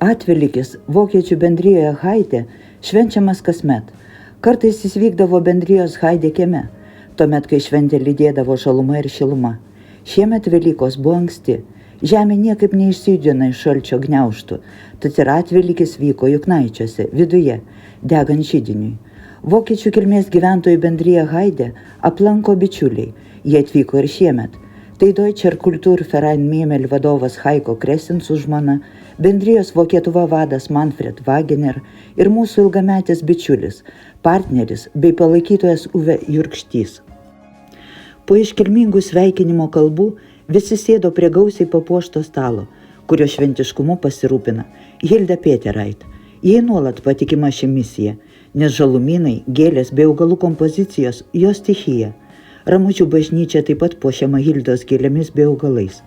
Atvelykis vokiečių bendrijoje Haide švenčiamas kasmet. Kartais jis vykdavo bendrijos Haide kieme, tuomet, kai šventė lydėdavo žaluma ir šiluma. Šiemet Velykos buvo anksti. Žemė niekaip neišsijudino iš šalčio gniaužtų, tad ir Atvelykis vyko Juknaičiuose, viduje, degant židiniui. Vokiečių kilmės gyventojų bendriją Haide aplanko bičiuliai. Jie atvyko ir šiemet. Tai Deutscher Kulturverein Memel vadovas Heiko Kresins su žmona, bendrijos Vokietuva vadas Manfred Wagener ir mūsų ilgametis bičiulis, partneris bei palaikytojas Uwe Jurkštys. Po iškilmingų sveikinimo kalbų visi sėdo prie gausiai papuošto stalo, kurio šventiškumu pasirūpina Hilda Petereit. Jai nuolat patikima ši misija, nes žalumynai, gėlės bei augalų kompozicijos jos stichija. Ramučių bažnyčia taip pat puošiama Hildos gėlėmis bei augalais.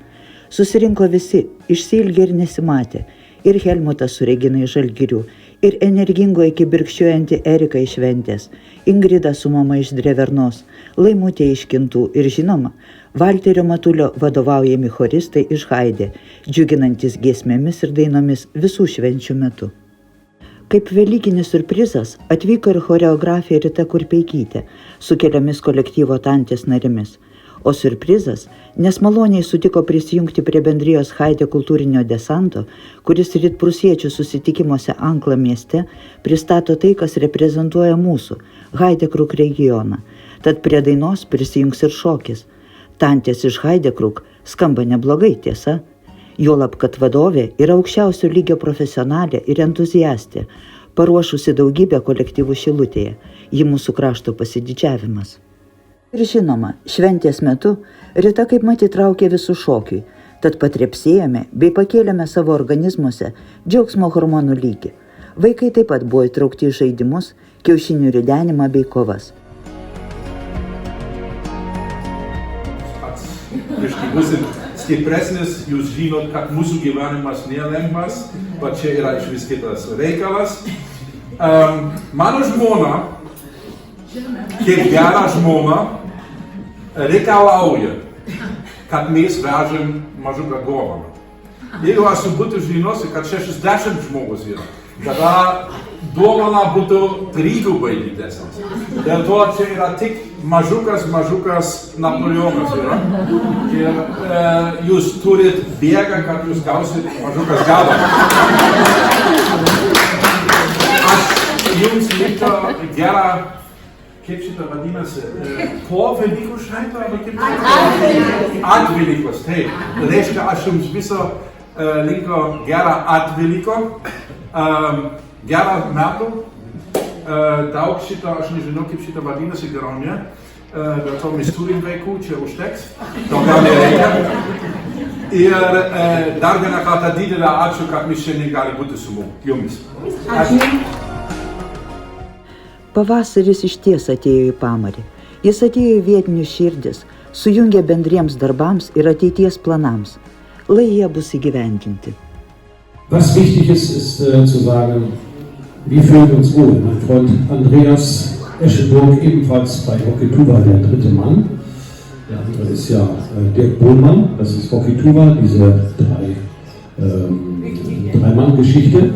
Susirinko visi, išsiilgė ir nesimatė, ir Helmutas su Regina iš Žalgirių, ir energingoji kibirkščiuojanti Erika iš Ventės, Ingrida su mama iš Drevernos, Laimutė iš Kintų ir žinoma, Valterio Matulio vadovaujami choristai iš Haide, džiuginantis giesmėmis ir dainomis visų švenčių metu. Kaip velykinis surprizas atvyko ir choreografė Rita Kurpeikytė su keliomis kolektyvo Tantės narimis. O surprizas, nes maloniai sutiko prisijungti prie bendrijos Haide kultūrinio desanto, kuris rytprūsiečių susitikimuose Ankla mieste pristato tai, kas reprezentuoja mūsų Haidekruk regioną. Tad prie dainos prisijungs ir šokis. Tantės iš Haidekruk skamba neblogai, tiesa. Juolab, kad vadovė yra aukščiausio lygio profesionalė ir entuziastė, paruošusi daugybę kolektyvų Šilutėje. Ji mūsų krašto pasididžiavimas. Ir žinoma, šventės metu Rita kaip mat įtraukė visų šokiui, tad patrepsėjome bei pakėlėme savo organizmuose džiaugsmo hormonų lygį. Vaikai taip pat buvo įtraukti į žaidimus, kiaušinių ridenimą bei kovas. Stipresnis, jūs žinot, kad mūsų gyvenimas nelengvas, bet čia yra išvis kitas reikalas. Mano žmona, kaip gera žmona, reikalauja, kad mes vežam mažuką dovaną. Jeigu aš būtų žinosi, kad 60 žmogus yra, tada dovana būtų trigubai didesnis. Dėl to čia yra tik mažukas Napoleonas yra. Ir jūs turit bėgą, kad jūs gausit mažukas galą. Aš jums linkiu gerą, kaip šitą vadinasi, po Velykų šventę, arba kaip? Atvelykos, taip. Reiškia, aš jums viso linkiu gerą Atveliko, gerą metų. Daug šito, aš nežinau, kaip šitą vadinasi geronė, dėl to mes turim vaikų, čia užteks, to gal nereikia. Ir dar vieną kartą didelę ačiū, kad mes šiandien gali būti su jumis. Ačiū. Pavasaris išties atėjo į pamarį. Jis atėjo į vietinių širdis, sujungė bendriems darbams ir ateities planams. Lai jie bus įgyvendinti. Was wichtig ist zu sagen, wir fühlen uns wohl. Mein Freund Andreas Eschenburg, ebenfalls bei Vokietuva der dritte Mann. Der andere ist ja Dirk Bohlmann, das ist Vokietuva, diese Drei-Mann-Geschichte.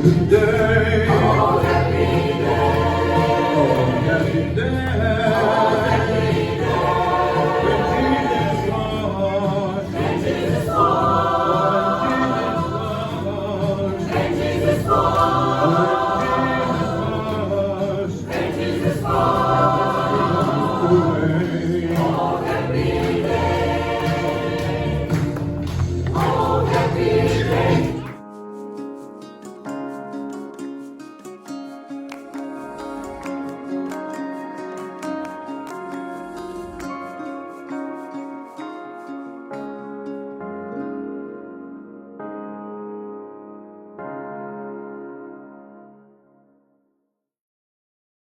De